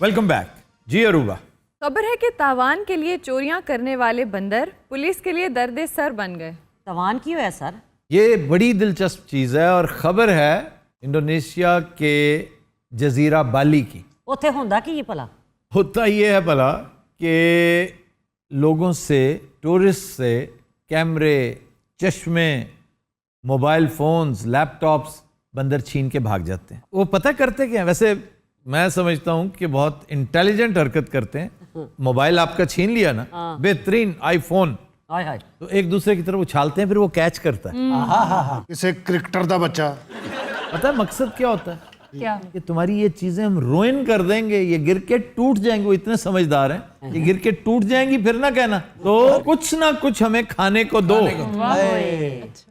Welcome back जी Aruba. खबर है कि तावान के लिए चोरियां करने वाले बंदर पुलिस के लिए दर्द सर बन गए। तावान क्यों है सर? ये बड़ी दिलचस्प चीज़ है और ख़बर है इंडोनेशिया के जजीरा बाली की। उत्थे होंदा की भला? होता ये है भला कि लोगों से, टूरिस्ट से कैमरे, चश्मे, मोबाइल फ़ोन्स, लैपटॉप्स बंदर छीन के भाग जाते हैं। वो पता करते क्या? वैसे मैं समझता हूँ कि बहुत इंटेलिजेंट हरकत करते हैं। मोबाइल आपका छीन लिया ना, बेहतरीन आईफोन, हाय हाय, तो एक दूसरे की तरफ उछालते हैं, फिर वो कैच करता है। इसे क्रिकेटर दा बच्चा। पता है मकसद क्या होता है? क्या? कि तुम्हारी ये चीजें हम रोइन कर देंगे, ये गिर के टूट जाएंगे। वो इतने समझदार हैं, ये गिर के टूट जाएंगी फिर ना कहना, तो कुछ ना कुछ हमें खाने को दो।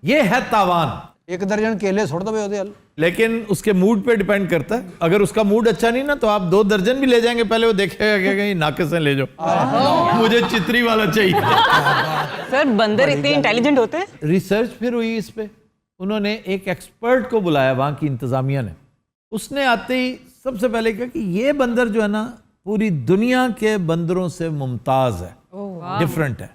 ये है तावान। एक दर्जन केले छोड़ दो ਉਹਦੇ हल। लेकिन उसके मूड पे डिपेंड करता है। अगर उसका मूड अच्छा नहीं ना, तो आप 2 दर्जन भी ले जाएंगे, पहले वो देखेगा कि कहीं नाके से ले जाओ, मुझे चितरी वाला चाहिए। सर बंदर इतने इंटेलिजेंट होते हैं? रिसर्च फिर हुई इस पे। उन्होंने एक एक्सपर्ट को बुलाया वहां की इंतजामिया ने। उसने आते ही सबसे पहले कहा कि ये बंदर जो है ना, पूरी दुनिया के बंदरों से मुमताज है, डिफरेंट है।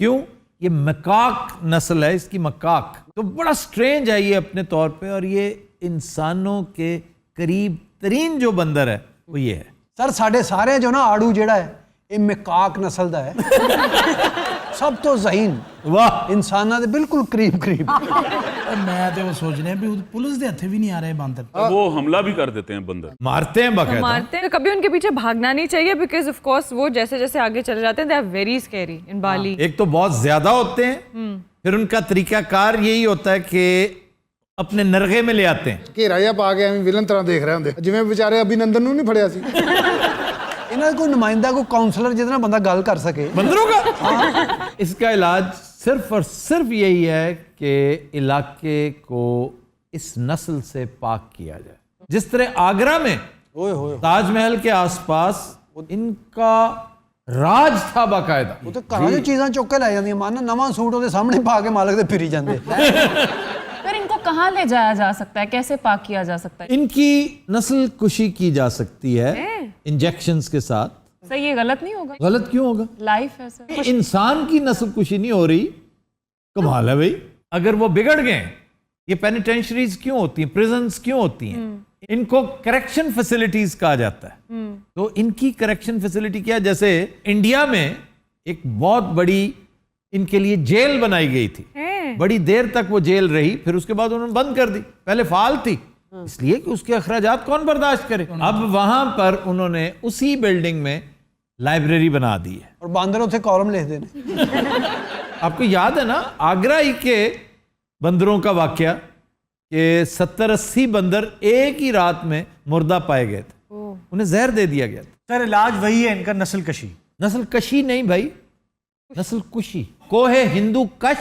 क्यों? ये मकाक नस्ल है इसकी, मकाक। तो बड़ा स्ट्रेंज है ये अपने तौर पे, और ये इंसानों के करीब तरीन जो बंदर है वो ये है। सर साढ़े सारे जो ना आड़ू जेड़ा है ये मकाक नस्ल दा है। सब तो ज़हीन, वाह, इंसाना दे बिल्कुल करीब करीब। मैं तो वो सोच रहे हैं भी पुलिस के हथे भी नहीं आ रहे बंदर। वो हमला भी कर देते हैं बंदर, मारते हैं बाकायदा। मारते हैं। तो कभी उनके पीछे भागना नहीं चाहिए, बिकॉज ऑफ कोर्स वो जैसे जैसे आगे चले जाते हैं, दे आर वेरी स्कैरी इन बाली। एक तो बहुत ज्यादा होते हैं, फिर उनका तरीकाकार यही होता है कि अपने नरगे में ले आते हैं। घेरा जिहा पा के एवें विलन तरह देख रहे होंगे, जिवें बेचारे अभिनंदन नूं नहीं फड़िया सी। इन्हां कोई नुमाइंदा, कोई काउंसलर जिहदे नाल बंदा गल कर सके। बंदरों का इसका इलाज सिर्फ और सिर्फ यही है कि इलाके को इस नस्ल से पाक किया जाए। जिस तरह आगरा में ताजमहल के आसपास इनका राज था बाकायदा। वो तो घरों दी चीज़ां चुक के लै जांदियां, मानो नवां सूट ਉਹਦੇ सामने पा के मालक दे फिरी जांदे। सर इनको कहाँ ले जाया जा सकता है, कैसे पाक किया जा सकता है? इनकी नस्ल कुशी की जा सकती है इंजेक्शंस के साथ। सर ये गलत नहीं होगा? गलत क्यों होगा? लाइफ है सर। इंसान की नस्ल कुशी नहीं हो रही, कमाल है भाई। अगर वो बिगड़ गए, ये पेनिटेंशरीज क्यों होती हैं, प्रिजन्स क्यों होती हैं? इनको करेक्शन फैसिलिटीज कहा जाता है। तो इनकी करेक्शन फैसिलिटी क्या है? जैसे इंडिया में एक बहुत बड़ी इनके लिए जेल बनाई गई थी, बड़ी देर तक वो जेल रही, फिर उसके बाद उन्होंने बंद कर दी। पहले फाल थी, इसलिए कि उसके अखराजात कौन बर्दाश्त करे। अब वहां पर उन्होंने उसी बिल्डिंग में लाइब्रेरी बना दी है। और बांदर उत्थे कॉलम लिखते हैं। आपको याद है ना आगरा ही के बंदरों का वाकया, कि 70-80 बंदर एक ही रात में मुर्दा पाए गए थे, उन्हें जहर दे दिया गया था। सर इलाज वही है इनका, नस्ल कशी। नस्ल कशी नहीं भाई, नस्ल कुशी। कोहे हिंदू कश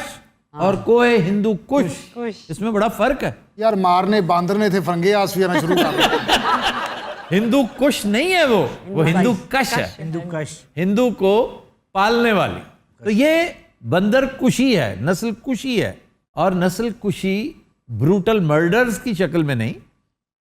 और कोहे हिंदू कुश, इसमें बड़ा फर्क है यार। मारने बांदर ने थे फंगे आस भी आना शुरू कर दिया। हिंदू कुश नहीं है वो हिंदू कश है। हिंदू कश, हिंदू को पालने वाली। तो ये बंदर कुशी है, नस्ल कुशी है। और नस्ल कुशी ब्रूटल मर्डर्स की शक्ल में नहीं,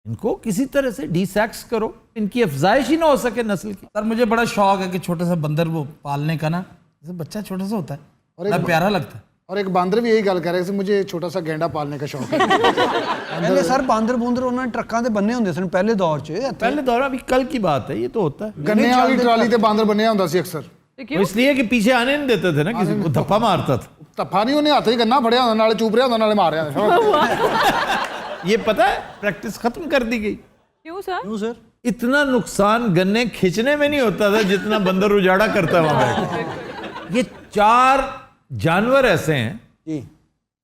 इनको किसी तरह से डिसेक्स करो, इनकी अफजाइश ही ना हो सके नस्ल की। सर मुझे बड़ा शौक है कि छोटा सा बंदर वो पालने का ना, जैसे बच्चा छोटा सा होता है और बड़ा प्यारा लगता है। और एक बांदर भी यही गल कर रहे थे, मुझे छोटा सा गेंडा पालने का शौक है। पहले सर बांदर बूंदर उन्होंने ट्रकों से बन्ने होंगे सन पहले दौर च। पहले दौर, अभी कल की बात है, ये तो होता है। गन्ने वाली ट्राली ते बांदर बने होंदा सी अक्सर। वो इसलिए कि पीछे आने नहीं देते थे ना, किसी को धप्पा मारता था। धप्पा नहीं, उन्हें हाथ ही गन्ना फड़िया होंदा, नाले चूप रहा होंदा, नाले मार रहा होंदा। ये पता है प्रैक्टिस खत्म कर दी गई। क्यों सर? क्यों सर? इतना नुकसान गन्ने खींचने में नहीं होता था जितना बंदर उजाड़ा करता है वहां बैठ। ये 4 जानवर ऐसे हैं जी,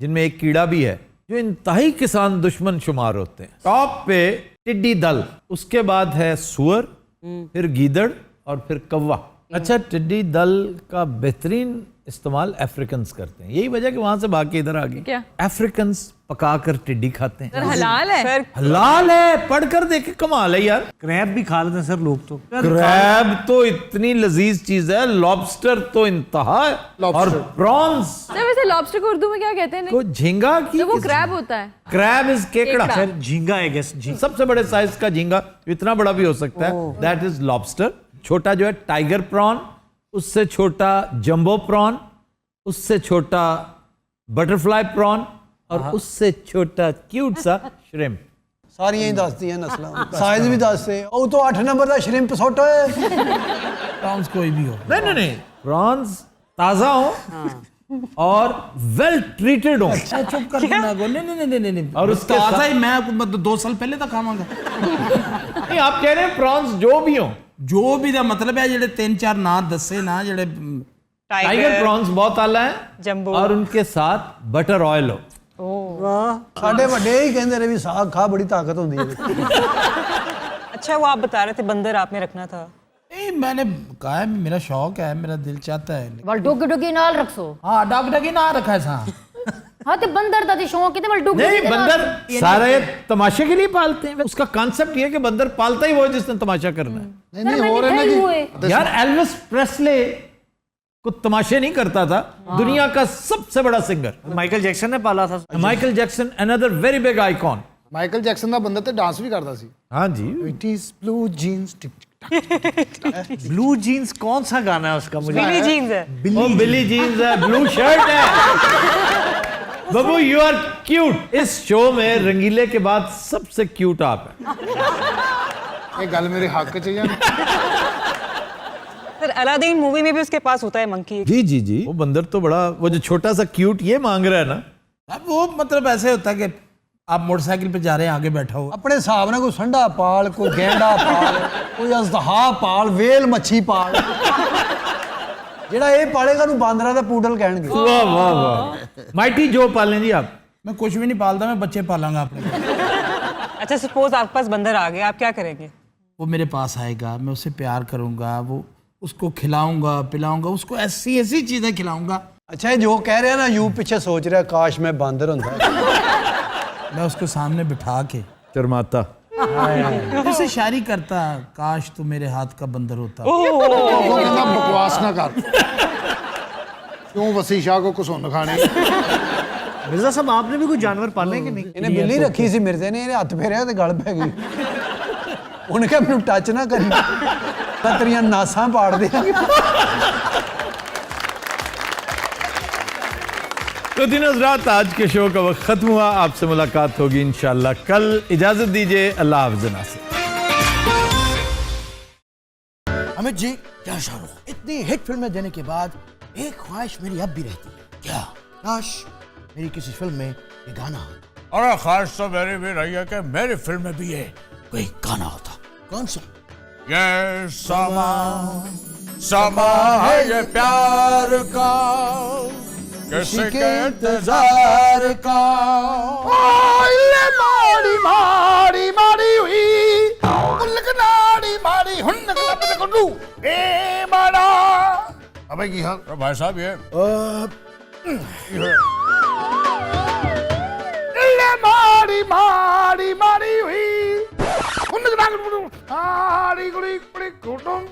जिनमें एक कीड़ा भी है, जो इंतहाई किसान दुश्मन शुमार होते हैं। टॉप पे टिड्डी दल, उसके बाद है सुअर, फिर गीदड़ और फिर कौवा। अच्छा, टिड्डी दल का बेहतरीन इस्तेमाल अफ्रीकन्स करते हैं। यही वजह कि वहां से भाग के इधर आ गए। क्या? अफ्रीकन्स पकाकर टिड्डी खाते हैं। सर हलाल है। हलाल है, पढ़कर देखे, कमाल है यार। क्रैब भी खा लेते हैं सर लोग तो। क्रैब तो इतनी लजीज चीज है, लॉबस्टर तो इंतहा है, और प्रॉन्स सर वैसे लॉबस्टर को उर्दू में क्या कहते हैं? को झींगा की तो वो क्रैब होता है। क्रैब इज केकड़ा। केकड़ा। सर झींगा है गेस झींगा। सबसे बड़े साइज का झींगा, इतना बड़ा भी हो सकता है, दैट इज लॉबस्टर। छोटा जो है टाइगर प्रॉन, उससे छोटा जंबो प्रॉन, उससे छोटा बटरफ्लाई प्रॉन, और उससे छोटा क्यूट सा श्रिम्प। ਸਾਰੀਆਂ ਹੀ ਦੱਸਦੀਆਂ ਨਸਲਾਂ, ਸਾਈਜ਼ ਵੀ ਦੱਸਦੇ। ਉਹ ਤੋਂ 8 ਨੰਬਰ ਦਾ ਸ਼ਰਿੰਪ ਸੁੱਟ ਓਏ। प्रॉन्स कोई भी हो। नहीं, प्रॉन्स ताजा हो और वेल ट्रीटेड हो। चुप कर देना गो। नहीं। और उसके ताज़ा साथ- ही मैं 2 साल पहले तक खावांगा। नहीं, आप कह रहे हैं प्रॉन्स जो भी हो। जो भी दा मतलब है जेडे 3-4 ना दसे ना जेडे टाइगर प्रॉन्स बहुत आला है, जंबो। और उनके साथ बटर ऑयल हो। ਸਾਡੇ ਵੱਡੇ ਹੀ ਕਹਿੰਦੇ ਨੇ ਵੀ ਸਾਗ ਖਾ, ਬੜੀ ਤਾਕਤ ਹੁੰਦੀ ਹੈ। अच्छा वो आप बता रहे थे बंदर आपने रखना था। नहीं मैंने कहा है मेरा शौक है, मेरा दिल चाहता है। वल डुग डुगी नाल रखो। हाँ डॉग डगी ना रखा है सा। हाँ ते बंदर दा दी शौक है ते वल डुग नहीं, बंदर सारे तमाशे के लिए पालते हैं। उसका कॉन्सेप्ट ये है कि बंदर पालता ही वो है जिसने तमाशा करना है। नहीं हो रहे ना जी। यार एल्विस प्रेस्ले को तमाशे नहीं करता था, दुनिया का सबसे बड़ा सिंगर माइकल जैक्सन ने पाला था। Michael Jackson, another very big icon. Michael Jackson ਦਾ ਬੰਦਾ ਤੇ ਡਾਂਸ ਵੀ ਕਰਦਾ ਸੀ। हाँ जी, it is blue jeans. Blue jeans कौन सा गाना है उसका? मुझे बिली जीन्स है। वो बिली जीन्स है, ब्लू शर्ट है। बाबू यू आर क्यूट। इस शो में रंगीले के बाद सबसे क्यूट आप है। ਇਹ ਗੱਲ ਮੇਰੇ ਹੱਕ 'ਚ ਜਾਂ सर अलादीन मूवी में भी उसके पास होता है मंकी। जी, वो बंदर तो बड़ा, वो जो छोटा सा क्यूट ये मांग रहा है ना। अब वो मतलब ऐसे होता है कि आप मोटरसाइकिल पे जा रहे हैं, आगे बैठा हो। ਆਪਣੇ ਹਿਸਾਬ ਨਾਲ ਕੋਈ ਸੰਡਾ ਪਾਲ, ਕੋਈ ਗੈਂਡਾ ਪਾਲ, ਕੋਈ ਅਜ਼ਦਹਾ ਪਾਲ, ਵੇਲ ਮੱਛੀ ਪਾਲ। ਜਿਹੜਾ ਇਹ ਪਾਲੇਗਾ ਨੂੰ ਬਾਂਦਰਾਂ ਦਾ ਪੂਡਲ ਕਹਿਣਗੇ। वाह वाह वाह। माइटी जो पालें जी आप। मैं कुछ भी नहीं पालता, मैं बच्चे पालांगा अपने। अच्छा सपोज आपके पास बंदर आ गया, आप क्या करेंगे? वो मेरे पास आएगा, मैं उससे प्यार करूंगा, वो उसको खिलाऊंगा पिलाऊंगा, उसको ऐसी ऐसी चीजें खिलाऊंगा। ਅੱਛਾ ਇਹ ਜੋ ਕਹਿ ਰਿਹਾ ਨਾ ਯੂ ਪਿੱਛੇ ਸੋਚ ਰਿਹਾ ਕਾਸ਼ ਮੈਂ ਬਾਂਦਰ ਹੁੰਦਾ। मैं उसको सामने बिठा के शर्माता। ऐसे शायरी करता, काश तू मेरे हाथ का बंदर होता। ਉਹ ਕਹਿੰਦਾ ਬਕਵਾਸ ਨਾ ਕਰ। ਕਿਉਂ ਵਸੀ ਸ਼ਾਹ ਕੋ ਕੁਸੁੰਨ ਖਾਣੇ। मिर्जा साहब आपने भी कोई जानवर पाले कि नहीं? ਇਹਨੇ ਬਿੱਲੀ ਰੱਖੀ ਸੀ ਮਿਰਜ਼ੇ ਨੇ, ਇਹਨੇ ਹੱਥ ਫੇਰਿਆ ਤੇ ਗਲ ਪੈ ਗਈ। ਉਹਨੇ ਕਿਹਾ ਮੈਨੂੰ ਟੱਚ ਨਾ ਕਰੀ, ਮੈਂ ਤੇਰੀਆਂ ਨਾਸਾਂ ਪਾੜ ਦਿਆਂਗੀ। तो दिन हज़रात, आज के शो का वक्त खत्म हुआ। आपसे मुलाकात होगी इंशाल्लाह कल। इजाजत दीजिए, अल्लाह हाफ़िज़ नासिर। अमित जी, क्या शाहरुख, इतनी हिट फिल्में देने के बाद एक ख्वाहिश मेरी अब भी रहती है। क्या? काश मेरी किसी फिल्म में ये गाना हो। अरे ख्वाहिश तो मेरी भी रही है कि मेरी फिल्म में भी ये कोई गाना होता। कौन सा? ये समा है ये प्यार का, किसी के इंतजार का। ਓਏ ਮਾੜੀ ਮਾੜੀ ਮਾੜੀ ਹੋਈ ਮੁਲਕ ਨਾੜੀ ਮਾੜੀ ਹੁਣ ਲੱਭ ਤੇ ਗੁੱਡੂ ਏ ਮਾੜਾ। ਅਬੇ ਕੀ ਹਾਲ? भाई साहब ये ਮਾੜੀ ਮਾੜੀ ਮਾੜੀ ਹੋਈ ਹੁਣ ਲੱਗ ਆੜੀ ਗੁੜੀ ਕੁੜੀ ਕੁੜਮ।